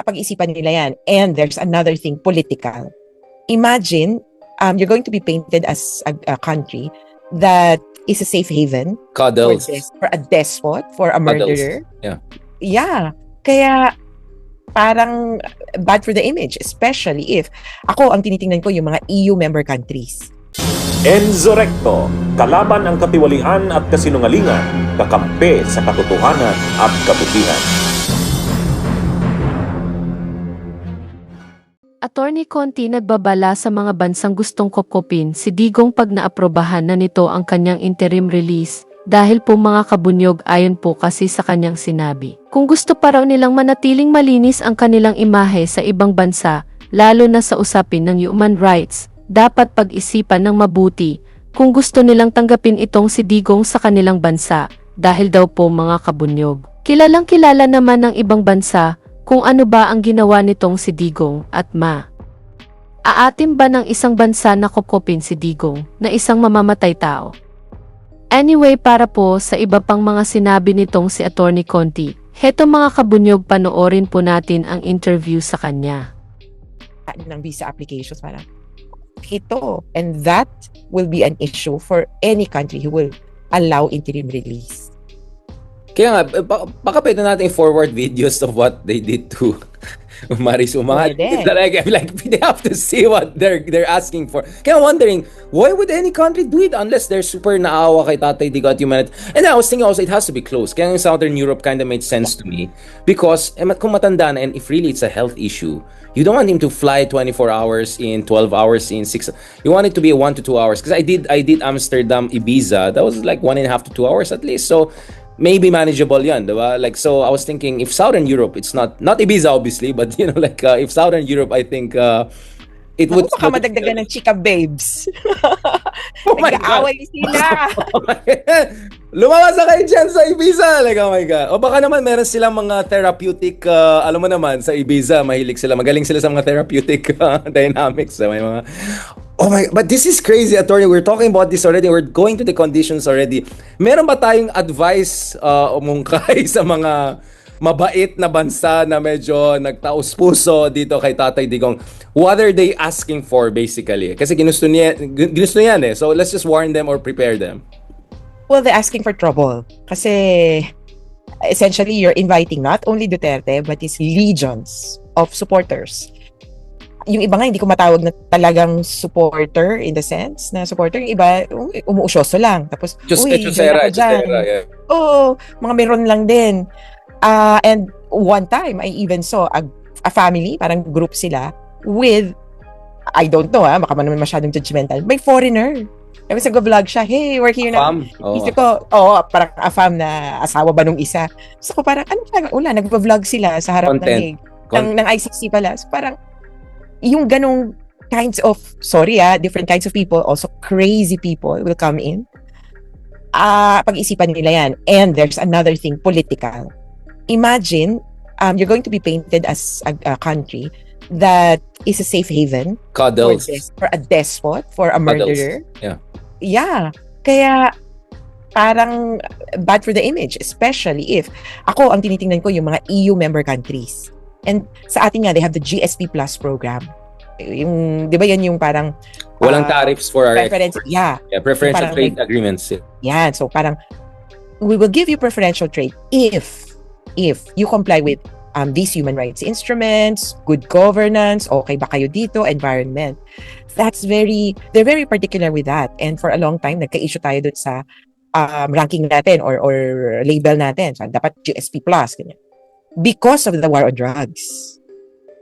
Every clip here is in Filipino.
Pag-isipan nila yan. And there's another thing, political. Imagine, you're going to be painted as a country that is a safe haven Cuddles. for a despot, for a Cuddles. murderer. Yeah. Yeah. Kaya parang bad for the image, especially if ako ang tinitingnan ko yung mga EU member countries. Enzo Recto, kalaban ang katiwalian at kasinungalingan, kakampi sa katotohanan at kabutihan. Atty. Conti Nag Babala sa mga bansang gustong kopkopin si Digong pag naaprobahan na nito ang kanyang interim release dahil po mga kabunyog ayon po kasi sa kanyang sinabi. Kung gusto pa raw nilang manatiling malinis ang kanilang imahe sa ibang bansa, lalo na sa usapin ng human rights, dapat pag-isipan ng mabuti kung gusto nilang tanggapin itong si Digong sa kanilang bansa dahil daw po mga kabunyog. Kilalang kilala naman ng ibang bansa kung ano ba ang ginawa nitong si Digong at aatim ba ng isang bansa na kopkopin si Digong na isang mamamatay tao? Anyway, para po sa iba pang mga sinabi nitong si Atty. Conti, heto mga kabunyog, panoorin po natin ang interview sa kanya. Ng visa applications, parang ito. And that will be an issue for any country who will allow interim release. Kaya nga, baka pwede natin forward videos of what they did to Maris Umangat. Like, they have to see what they're asking for. Kaya wondering, why would any country do it unless they're super naawa kay Tatay Digong at Humanitarian? And I was thinking also, it has to be close. Kaya yung Southern Europe kind of made sense to me. Because, kung matanda na, and if really it's a health issue, you don't want him to fly 24 hours in, 12 hours in, 6. You want it to be a 1 to 2 hours. Because I did Amsterdam, Ibiza. That was like 1.5 to 2 hours at least. So, maybe manageable yan, diba? Like, so I was thinking, if Southern Europe, it's not Ibiza obviously, but you know, like, if Southern Europe, I think it would... Baka madagdagan ng chika babes. Oh my God. Nag-aaway sila. Lumabas na kayo dyan sa Ibiza. Like, oh my God. O baka naman meron silang mga therapeutic, alam mo naman, sa Ibiza, mahilig sila. Magaling sila sa mga therapeutic dynamics. May mga... Oh my, but this is crazy, attorney. We're talking about this already. We're going to the conditions already. Meron ba tayong advice umungkay sa mga mabait na bansa na medyo nagtaos puso dito kay Tatay Digong? What are they asking for basically? Kasi ginusto niyan eh. So let's just warn them or prepare them. Well, they're asking for trouble. Kasi essentially you're inviting not only Duterte but his legions of supporters. Yung iba nga hindi ko matawag na talagang supporter in the sense na supporter, yung iba umuusyoso lang. Tapos, Chusera, yeah. Oo, mga meron lang din. And one time, I even saw a family, parang group sila, with, I don't know baka man naman masyadong judgmental, may foreigner. Tapos nag-vlog siya, hey, we're here na. Isip ko, parang a-fam na asawa ba nung isa. So ko parang, nag-vlog sila sa harap ng ICC pala. So parang, yung ganong kinds of, different kinds of people, also crazy people will come in. Pag-isipan nila yan. And there's another thing, political. Imagine, you're going to be painted as a country that is a safe haven. Cuddles. For a despot, for a murderer. Yeah. Yeah. Kaya, parang bad for the image, especially if ako ang tinitingnan ko yung mga EU member countries. And sa atin nga, they have the GSP Plus program. Yung, di ba yan yung parang... Walang tariffs for our... preferential parang, trade agreements. Yeah, so parang, we will give you preferential trade if you comply with these human rights instruments, good governance, okay ba kayo dito, environment. They're very particular with that. And for a long time, nagka-issue tayo dun sa ranking natin or label natin. So, dapat GSP Plus, ganyan. Because of the war on drugs.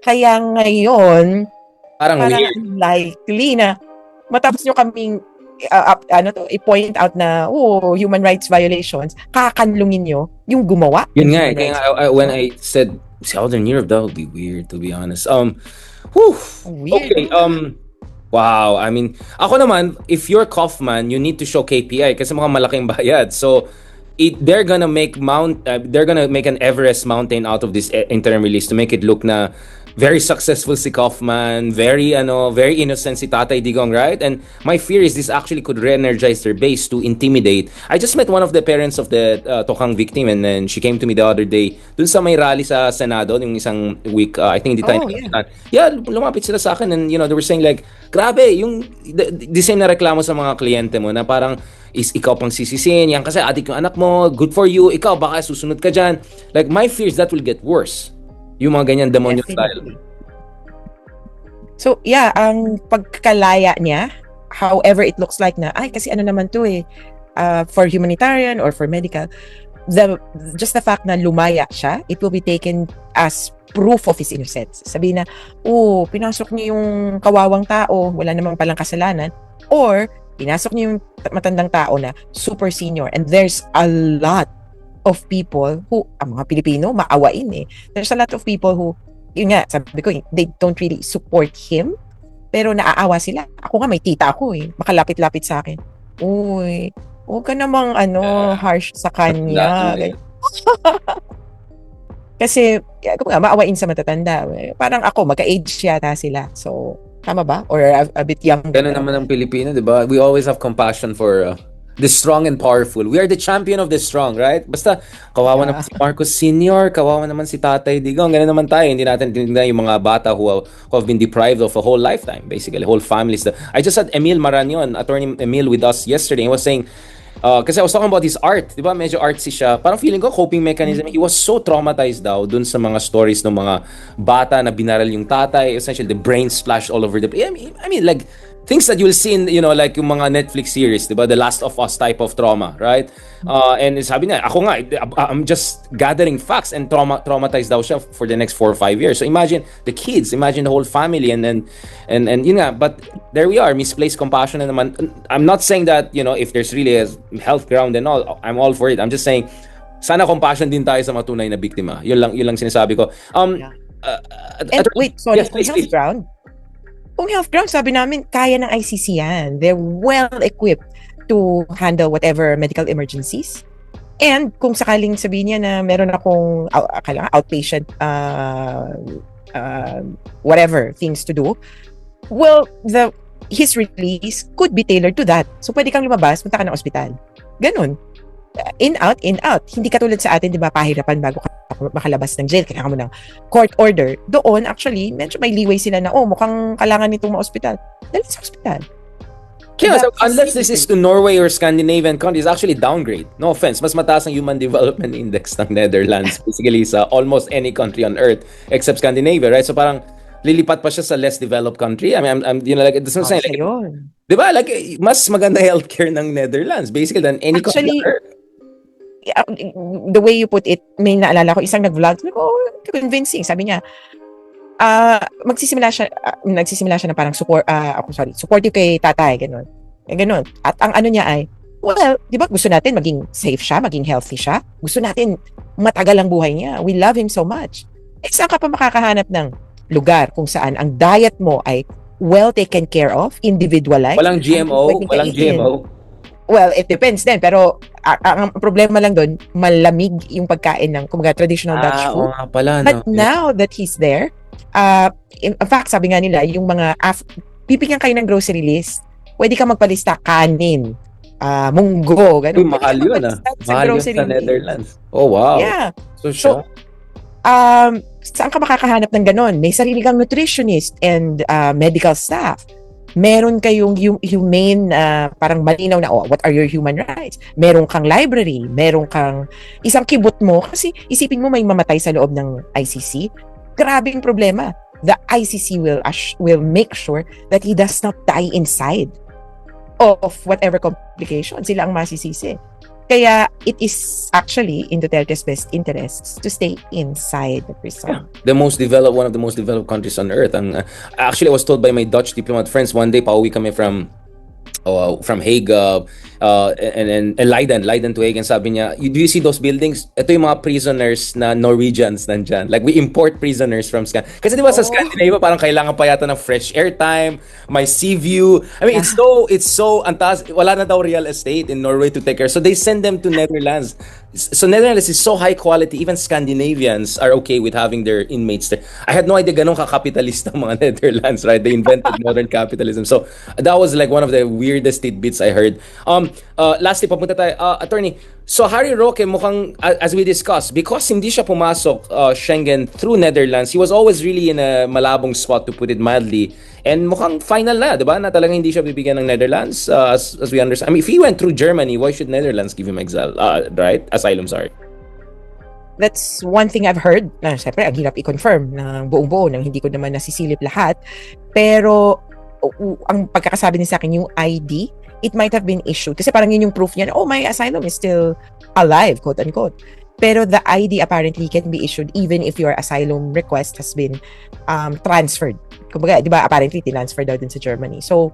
Kaya ngayon, parang likely na matapos nyo kaming i-point out na human rights violations, kakanlungin nyo yung gumawa. Yun nga, when I said Southern Europe, that would be weird to be honest. Weird. Okay, wow, I mean, ako naman, if you're Kaufman, you need to show KPI kasi mukhang malaking bayad. So, they're gonna make an Everest mountain out of this interim release to make it look na very successful si Kaufman, very innocent si Tatay Digong, right? And my fear is this actually could re-energize their base to intimidate. I just met one of the parents of the Tokang victim, and then she came to me the other day dun sa may rally sa Senado yung isang week, I think hindi tayo lumapit sila sa akin, and they were saying like, grabe, yung the same na reklamo sa mga kliyente mo na parang is ikaw pang sisisin, yan kasi adik yung anak mo, good for you, ikaw baka susunod ka dyan. Like, my fear is that will get worse. Yung mga ganyan demonyo style. So, yeah, ang pagkalaya niya, however it looks like na, ay, kasi ano naman to for humanitarian or for medical, just the fact na lumaya siya, it will be taken as proof of his innocence. Sabihin na, pinasok niya yung kawawang tao, wala namang palang kasalanan, or pinasok niya yung matandang tao na super senior. And there's a lot of people who, ang mga Pilipino, maawain There's a lot of people who, yun nga, sabi ko, they don't really support him, pero naaawa sila. Ako nga, may tita ako makalapit-lapit sa akin. Uy, huwag ka namang harsh sa kanya. Kasi, maawain sa matatanda. Parang ako, magka-age yata sila. So, tama ba? Or a bit young. Ganun naman ang Pilipino, di ba? We always have compassion for the strong and powerful. We are the champion of the strong, right? Basta, kawawa naman si Marcos Sr., kawawa naman si Tatay Digong. Ganun naman tayo. Hindi natin tinignan yung mga bata who have been deprived of a whole lifetime, basically, whole families. I just had Emil Marañon, Attorney Emil, with us yesterday. He was saying, kasi I was talking about his art, di ba? Medyo artsy siya. Parang feeling ko, coping mechanism. He was so traumatized daw dun sa mga stories ng mga bata na binaral yung tatay. Essentially, the brain splashed all over the place. I mean, like, things that you'll see in, like yung mga Netflix series, di ba? The Last of Us type of trauma, right? And sabi niya, ako nga, I'm just gathering facts, and traumatized daw siya for the next 4 or 5 years. So imagine the kids, imagine the whole family, and yun nga, but there we are, misplaced compassion na naman. I'm not saying that, if there's really a health ground and all, I'm all for it. I'm just saying, sana compassion din tayo sa matunay na biktima. Yun lang sinasabi ko. And wait, sorry, yes, please, health ground? Kung health ground, sabi namin, kaya ng ICC yan. They're well-equipped to handle whatever medical emergencies. And kung sakaling sabihin niya na meron akong outpatient whatever things to do, well, his release could be tailored to that. So pwede kang lumabas, punta ka ng ospital. Ganun. In out. Hindi katulad sa atin, di ba, pahirapan bago ka makalabas ng jail, kailangan mo ng court order. Doon, actually, medyo may leeway sila na, mukhang kailangan nitong ma-hospital. Dali sa hospital. So unless this is to Norway or Scandinavian countries, actually downgrade. No offense, mas mataas ang Human Development Index ng Netherlands basically sa almost any country on earth except Scandinavia, right? So parang lilipat pa siya sa less developed country. I mean, I'm like, this is saying, like, di ba? Like, mas maganda healthcare ng Netherlands basically than any country on earth. The way you put it, may naalala ko, isang nag-vlog, convincing. Sabi niya, nagsisimula siya na parang supportive kay tatay, ganun. Ganun. At ang ano niya ay, well, di ba gusto natin maging safe siya, maging healthy siya? Gusto natin matagal ang buhay niya. We love him so much. Saan ka pa makakahanap ng lugar kung saan ang diet mo ay well taken care of, individualized? Walang GMO. Well, it depends din. Pero ang problema lang doon, malamig yung pagkain ng traditional Dutch food. Pala, no? But now that he's there, in fact, sabi nga nila, yung mga, bibigyan kayo ng grocery list, pwede ka magpalista kanin, munggo, ganun. Mahal yun, Mahal yun sa Netherlands. Oh, wow. Yeah. So, saan ka makakahanap ng ganun? May sarili kang nutritionist and medical staff. Meron kayong humane, parang malinaw na, what are your human rights? Meron kang library, meron kang isang kibot mo, kasi isipin mo may mamatay sa loob ng ICC. Grabing problema. The ICC will make sure that he does not die inside of whatever complication. Sila ang masisisi. Kaya it is actually in Duterte's best interests to stay inside the prison. One of the most developed countries on earth. And actually, I was told by my Dutch diplomat friends one day, pauwi kami from Hague, and Leiden to Hagen, sabi niya, do you see those buildings? Ito yung mga prisoners na Norwegians nandyan. Like, we import prisoners from Scandinavia. Kasi di ba sa Scandinavia, parang kailangan pa yata ng fresh air time, may sea view. I mean, it's so, antas, wala na daw real estate in Norway to take care. So they send them to Netherlands. So Netherlands is so high quality, even Scandinavians are okay with having their inmates there. I had no idea ganun ka-capitalista ang mga Netherlands, right? They invented modern capitalism. So that was like one of the weirdest tidbits I heard. Lastly, papunta tayo, attorney. So Harry Roque, mukhang, as we discussed, because hindi siya pumasok Schengen through Netherlands, he was always really in a malabong spot, to put it mildly. And mukhang final na, di ba? Na talagang hindi siya bibigyan ng Netherlands, as we understand. I mean, if he went through Germany, why should Netherlands give him exile? Right? Asylum, sorry. That's one thing I've heard. Na syempre, ang hirap i-confirm ng buong-buo nang hindi ko naman nasisilip lahat. Pero ang pagkakasabi niya sa akin, yung ID, it might have been issued. Kasi parang yun yung proof niya, oh, my asylum is still alive, quote-unquote. Pero the ID apparently can be issued even if your asylum request has been transferred. Kumbaga, di ba, apparently, tinransfer daw din sa Germany. So,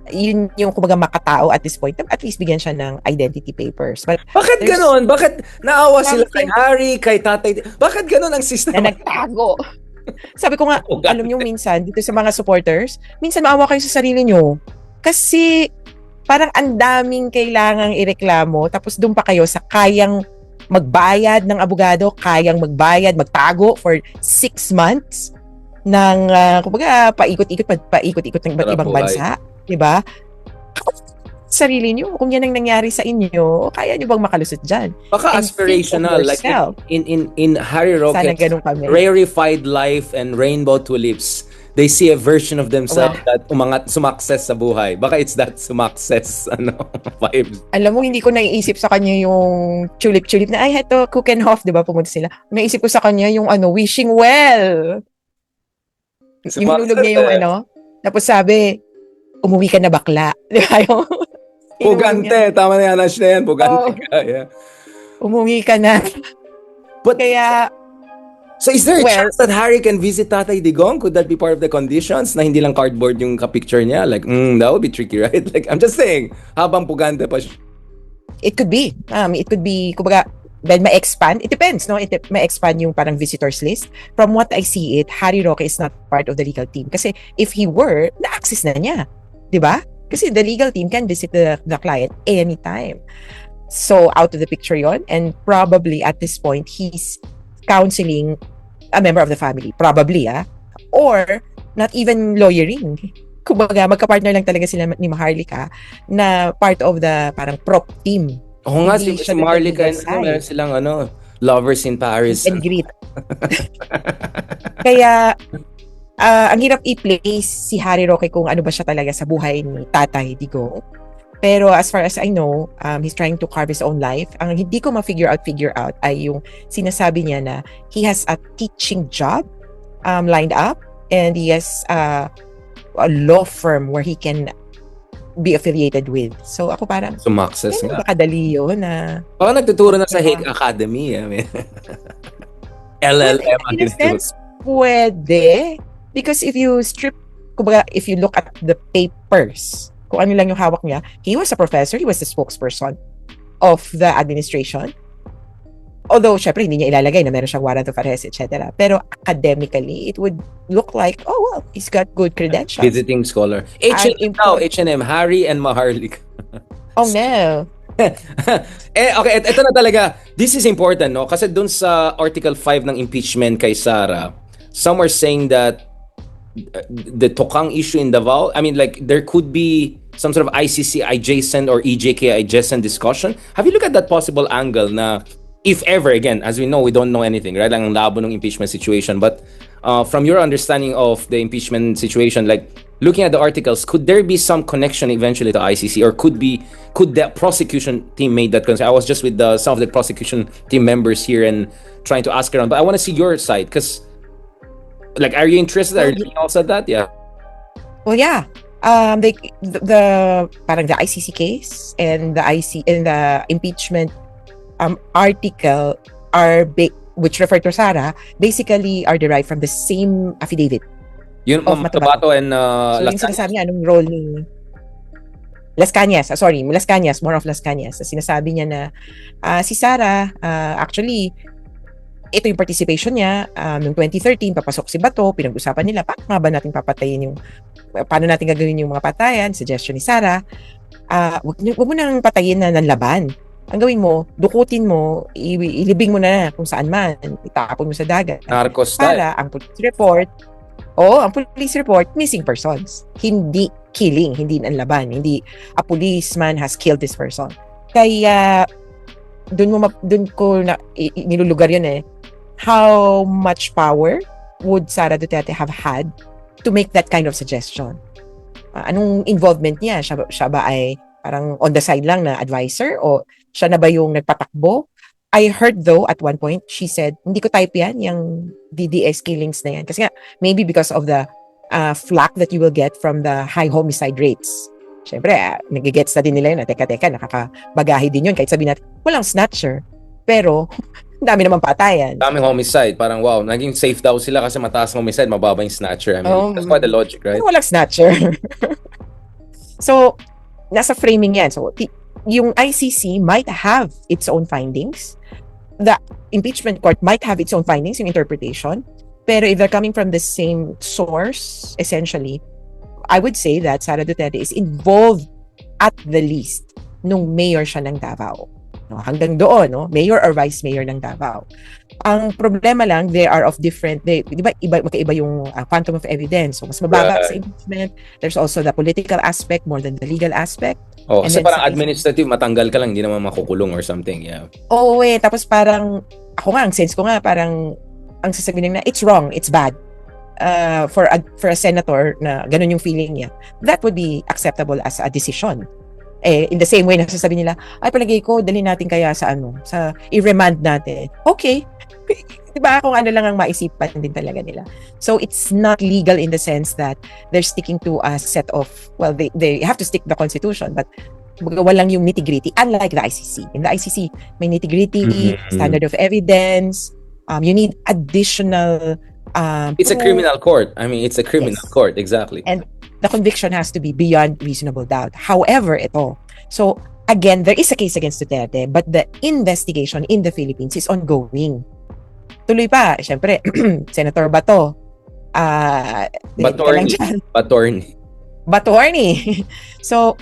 yun yung kumbaga makatao at this point, at least bigyan siya ng identity papers. But bakit ganon? Bakit naawa sila kay Harry, kay tatay? Bakit ganon ang system? Na nagtago. Sabi ko nga, alam nyo minsan, dito sa mga supporters, minsan maawa kayo sa sarili nyo. Kasi, parang ang daming kailangang ireklamo, tapos doon pa kayo sa kayang magbayad ng abogado, kayang magbayad, magtago for 6 months ng, kumbaga, paikot-ikot ng iba't ibang bansa. Diba? Sarili nyo, kung yan ang nangyari sa inyo, kaya nyo bang makalusot dyan? Baka And aspirational, like in Harry Roque's rarefied life and rainbow tulips, they see a version of themselves that sumakses sa buhay. Baka it's that sumakses vibes. Alam mo, hindi ko naiisip sa kanya yung tulip na, ay, heto, Kuchenhof, di ba, pumunta sila. Naisip ko sa kanya yung wishing well. Yung hulog niya yung tapos sabi, umuwi ka na bakla. Di ba yung... Pugante, tama na yan, Ash na yan, pugante ka. Yeah. Umuwi ka na. But, kaya... So is there a chance that Harry can visit Tatay Digong? Could that be part of the conditions na hindi lang cardboard yung ka-picture niya? Like, that would be tricky, right? Like, I'm just saying, habang pugante pa siya. It could be. It could be, kumbaga, then ma-expand. It depends, no? It ma-expand yung parang visitors list. From what I see it, Harry Roque is not part of the legal team. Kasi if he were, na-access na niya. Diba? Kasi the legal team can visit the client anytime. So, out of the picture yon. And probably at this point, he's counseling a member of the family. Probably, or not even lawyering. Kumbaga, magka-partner lang talaga sila ni Maharlika na part of the parang prop team. Oo nga, si Maharlika, meron silang lovers in Paris. And greet. Kaya, ang hirap i-place si Harry Roque kung ano ba siya talaga sa buhay ni Tatay Digong. Pero as far as I know, he's trying to carve his own life. Ang hindi ko ma-figure out ay yung sinasabi niya na he has a teaching job lined up and he has a law firm where he can be affiliated with. So ako parang sumakses nga. Makadali yun na... Baka nagtuturo na sa Hague Academy. LLM. In a sense, pwede. Because if you if you look at the papers, kung ano lang yung hawak niya, he was a professor, he was the spokesperson of the administration. Although, syempre, hindi niya ilalagay na meron siyang warrant of arrest, etc. Pero academically, it would look like, oh, well, he's got good credentials. Visiting scholar. H&M, Harry and Maharlika. Oh, no. Okay, ito na talaga. This is important, no? Kasi dun sa Article 5 ng impeachment kay Sara, some are saying that the Tokang issue in Davao, I mean, like, there could be some sort of ICC adjacent or EJK adjacent discussion. Have you looked at that possible angle na, if ever, again, as we know, we don't know anything, right? Lang ang labo ng impeachment situation. But from your understanding of the impeachment situation, like, looking at the articles, could there be some connection eventually to ICC, or could the prosecution team make that concern? I was just with some of the prosecution team members here and trying to ask around, but I want to see your side, because, like, are you interested? Are you looking also at that? Yeah. Well, yeah. The parang the ICC case and the impeachment article which refer to Sara basically are derived from the same affidavit. Yun, of Matabato and so yung sinasabi niya, anong role ni... Las Cañas, Las Cañas, more of Las Cañas. Sinasabi niya na si Sara, actually, ito yung participation niya. Noong 2013, papasok si Bato, pinag-usapan nila, paano nga ba natin paano natin gagawin yung mga patayan? Suggestion ni Sara, wag mo nang patayin na ng laban. Ang gawin mo, dukutin mo, ilibing mo na kung saan man, itapon mo sa dagat. Narcos Para ang police report, missing persons. Hindi killing, hindi ng laban, hindi a policeman has killed this person. Kaya doon ko nilulugar yun how much power would Sara Duterte have had to make that kind of suggestion? Anong involvement niya? Siya ba ay parang on the side lang na advisor o siya na ba yung nagpatakbo? I heard though at one point she said, hindi ko type yan, yung DDS killings na yan. Kasi nga, maybe because of the flack that you will get from the high homicide rates. Siyempre, nagigets na din nila yun. Teka, nakakabagahe din yun. Kahit sabihin natin, walang snatcher. Pero, dami naman patayan. Daming homicide. Parang wow, naging safe daw sila kasi mataas ng homicide, mababa yung snatcher. I mean, that's quite the logic, right? Walang snatcher. So, nasa framing yan. So, yung ICC might have its own findings. The impeachment court might have its own findings, yung interpretation. Pero if they're coming from the same source, essentially, I would say that Sara Duterte is involved at the least nung mayor siya ng Davao. No, hanggang doon, no? Mayor or vice mayor ng Davao. Ang problema lang, di ba, magkaiba yung quantum of evidence. So, mas mababa sa impeachment. There's also the political aspect more than the legal aspect. Oh, kasi parang administrative, matanggal ka lang, hindi naman makukulong or something, yeah. Oo tapos parang, ang sense ko nga, parang, ang sasabihin na, it's wrong, it's bad. For a senator na ganun yung feeling niya, that would be acceptable as a decision. In the same way na sasabihin nila, ay palagay ko, dali natin kaya sa i-remand natin. Okay. Diba? Kung ano lang ang maisipan din talaga nila. So, it's not legal in the sense that they're sticking to a set of, well, they have to stick to the Constitution, but walang yung nitty-gritty, unlike the ICC. In the ICC, may nitty-gritty, standard of evidence, you need additional it's a criminal court. I mean, it's a criminal court, exactly. And the conviction has to be beyond reasonable doubt. However, so again, there is a case against Duterte, but the investigation in the Philippines is ongoing. Tuloy pa, syempre, Senator Bato. Batorni. So,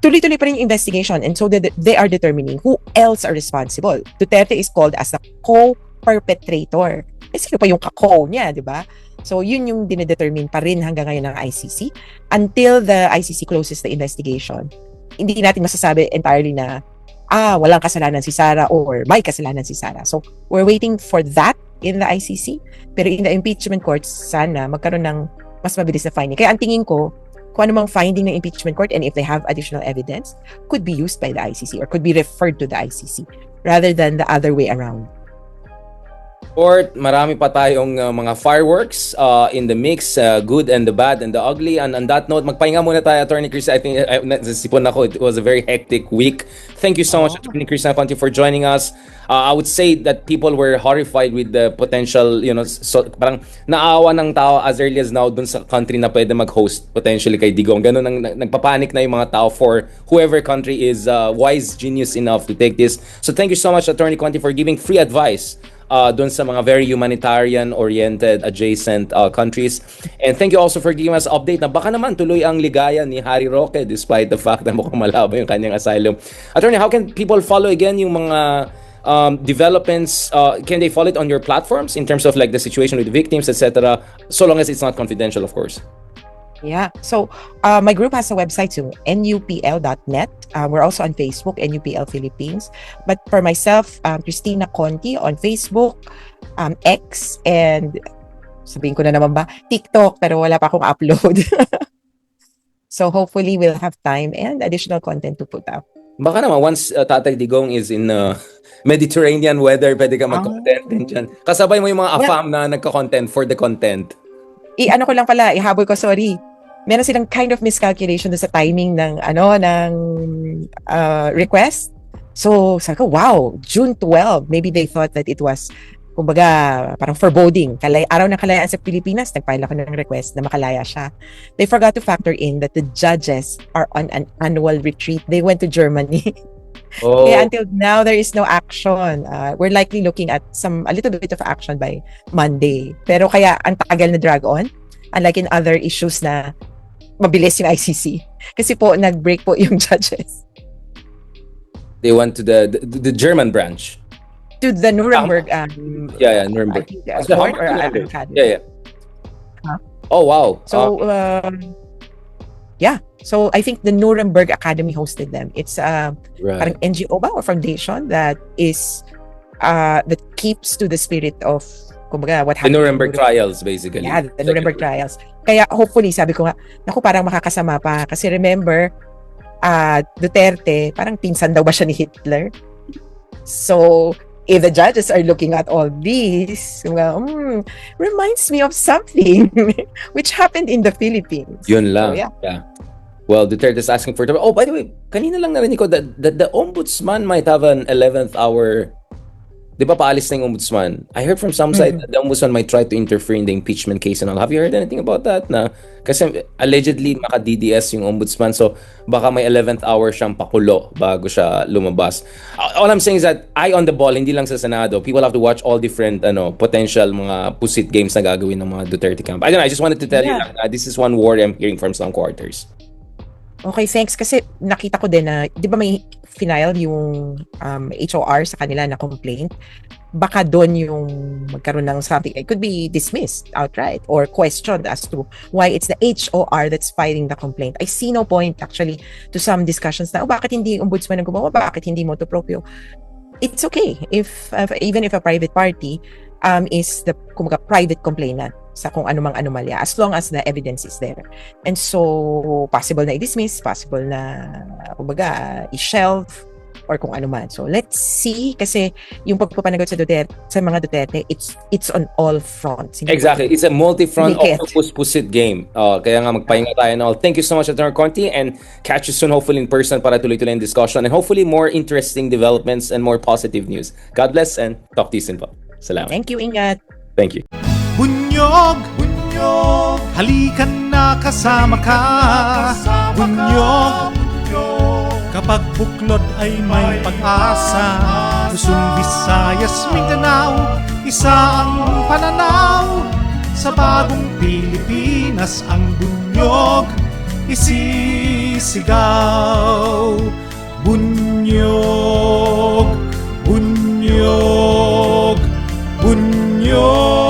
tuloy-tuloy pa rin yung investigation, and so they are determining who else are responsible. Duterte is called as the co-perpetrator. Sino pa yung kako niya, di ba? So, yun yung dinedetermine pa rin hanggang ngayon ng ICC. Until the ICC closes the investigation, hindi natin masasabi entirely na walang kasalanan si Sara or may kasalanan si Sara. So, we're waiting for that in the ICC. Pero in the impeachment court, sana magkaroon ng mas mabilis na finding. Kaya ang tingin ko, kung ano mang finding ng impeachment court and if they have additional evidence, could be used by the ICC or could be referred to the ICC rather than the other way around. Or marami pa tayong mga fireworks in the mix, good and the bad and the ugly. And on that note, magpahinga muna tayo, Atty. Chris. I think nasipon ako, it was a very hectic week. Thank you so much, Atty. Chris Conti, for joining us. I would say that people were horrified with the potential, so parang naawa ng tao as early as now dun sa country na pwede mag-host potentially kay Digong. Ganun nagpapanik na yung mga tao for whoever country is wise genius enough to take this. So thank you so much, Atty. Conti, for giving free advice doon sa mga very humanitarian-oriented adjacent countries. And thank you also for giving us update na baka naman tuloy ang ligaya ni Harry Roque despite the fact na mukhang malabo yung kanyang asylum. Attorney, how can people follow again yung mga developments? Can they follow it on your platforms in terms of like the situation with victims, etc., so long as it's not confidential, of course? Yeah. So, my group has a website, so nupl.net. We're also on Facebook, NUPL Philippines. But for myself, Christina Conti on Facebook, X, and sabihin ko na naman ba, TikTok, pero wala pa akong upload. So, hopefully, we'll have time and additional content to put up. Baka naman, once Tatay Digong is in Mediterranean weather, pwede ka mag-content din dyan. Kasabay mo yung mga AFAM na nagka-content for the content. Ano ko lang pala, ihabol ko, sorry. Meron silang kind of miscalculation sa timing ng request. So, sabi ko, wow, June 12. Maybe they thought that it was kumbaga, parang foreboding. Araw ng kalayaan sa Pilipinas, nag-file ako ng request na makalaya siya. They forgot to factor in that the judges are on an annual retreat. They went to Germany. Oh, Kaya until now, there is no action. We're likely looking at a little bit of action by Monday. Pero kaya ang tagal na drag on, unlike in other issues na mabilis yung ICC. Kasi po, nag-break po yung judges. they went to the German branch. To the Nuremberg, Yeah, Nuremberg. I think, So, court or Hamburg. academy. Yeah. Huh? Oh, wow. So, yeah. So, I think the Nuremberg Academy hosted them. It's Right. parang NGO ba or foundation that keeps to the spirit of, kumbaga, what The happened. Nuremberg trials, basically. Yeah, the Nuremberg trials. Kaya hopefully, sabi ko nga, naku, parang makakasama pa. Kasi remember, Duterte, parang pinsan daw ba siya ni Hitler? So, if the judges are looking at all these, well, reminds me of something which happened in the Philippines. Yun lang. So, yeah. Well, Duterte is asking for... Oh, by the way, kanina lang narinig ko that the ombudsman might have an 11th hour... Di ba paalis na yung ombudsman? I heard from some side that the ombudsman might try to interfere in the impeachment case and all. Have you heard anything about that? Kasi allegedly maka-DDS yung ombudsman, so baka may 11th hour siyang pakulo bago siya lumabas. All I'm saying is that eye on the ball, hindi lang sa Senado. People have to watch all different potential mga pusit games na gagawin ng mga Duterte camp. I don't know, I just wanted to tell you that this is one word I'm hearing from some quarters. Okay, thanks. Kasi nakita ko din na, di ba may final yung HOR sa kanila na complaint? Baka doon yung magkaroon ng something. It could be dismissed outright or questioned as to why it's the HOR that's filing the complaint. I see no point actually to some discussions na, bakit hindi ombudsman ang gumawa? Bakit hindi motu proprio? It's okay if even if a private party is the kumbaga private complainant sa kung anumang anomalya as long as the evidence is there. And so possible na i-dismiss, possible na kumbaga i-shelve or kung ano man. So let's see, kasi yung pagpapanagot sa Duterte, sa mga Duterte, it's on all fronts. Hindi Exactly. It's a multi-front Hindi octopus-pusit game. Kaya nga magpahinga tayo and all. Thank you so much, Atty. Conti, and catch you soon, hopefully in person para tuloy-tuloy yung discussion and hopefully more interesting developments and more positive news. God bless and talk to you soon po. Salamat. Thank you, ingat. Thank you. Bunyog, bunyog, halikan na kasama ka. Bunyog, kapag buklod ay may pag-asa. Luzon, Visayas, Mindanao, isa ang pananaw. Sa bagong Pilipinas ang bunyog isisigaw. Bunyog, bunyog, bunyog.